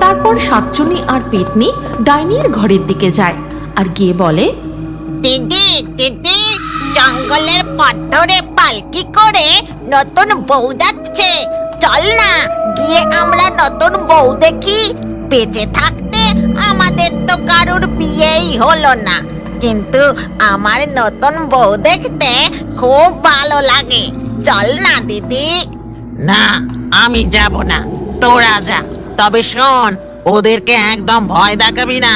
তারপর শাকচুন্নি আর পেতনি ডাইনির ঘরের দিকে যায় আর গিয়ে বলে, দিদি দিদি, জঙ্গলের পথ ধরে পালকি করে নতুন বউ যাচ্ছে, চল না গিয়ে আমরা নতুন বউ দেখি। বেঁচে থাকতে আমাদের তো কারুর বিয়েই হলো না, কিন্তু আমার নতুন বউ দেখতে খুব ভালো লাগে, চল না দিদি। না, আমি যাব না, তোরা যা। তবে শোন, ওদেরকে একদম ভয় দেখাবি না।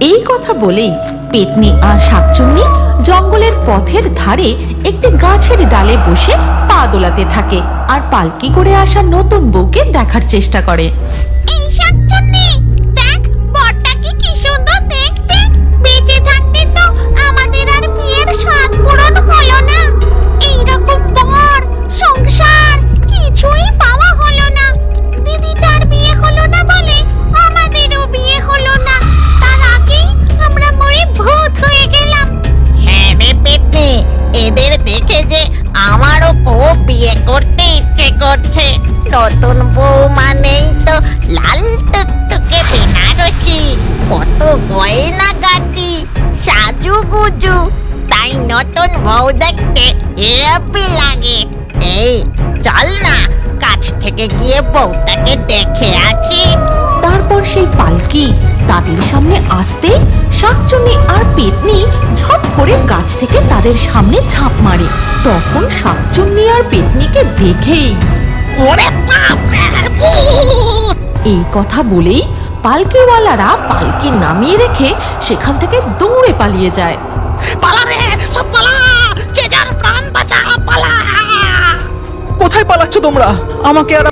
এই কথা বলেই পেতনি আর শাকচুন্নি জঙ্গলের পথের ধারে একটি গাছের ডালে বসে পা দোলাতে থাকে আর পালকি করে আসা নতুন বউকে দেখার চেষ্টা করে। এই শাকচুন্নি, দেখ বরটাকে কি সুন্দর দেখতে, বেঁচে থাকতে তো আমাদের আর বিয়ের স্বাদ পূরণ হলো না। এইরকম বর, সংসার কিছুই পাওয়া হলো না। দিদিটার বিয়ে হলো না বলে আমাদেরও বিয়ে হলো না, তার আগেই আমরা মরে ভূত হয়ে গেলাম। হ্যাঁ রে পেটে, এদের দেখে যে আমারও খুব বিয়ে করতে ইচ্ছে করছে। নতুন বউ মানেই তো লাল টুকটুকে বেনারসি, কত গয়না গাটি, সাজুগুজু, তাই নতুন বউ দেখতে হেব্বি লাগে। এই চল না, কাছ থেকে গিয়ে বউটাকে দেখে আসি। তারপর সেই পালকি তাদের সামনে আসতে শাকচুন্নি আর পেতনি ঝপ করে গাছ থেকে তাদের সামনে ঝাঁপ মারে। তখন শাকচুন্নি আর পেতনিকে দেখেই ওরে বাপ রে, ভূত! এই কথা বলেই পালকিওয়ালারা পালকি নামিয়ে রেখে সেখান থেকে দৌড়ে পালিয়ে যায়। পালা রে, সব পালা, যে যার প্রাণ বাঁচা, পালা। কোথায় পালাচ্ছ তোমরা? আমাকে আর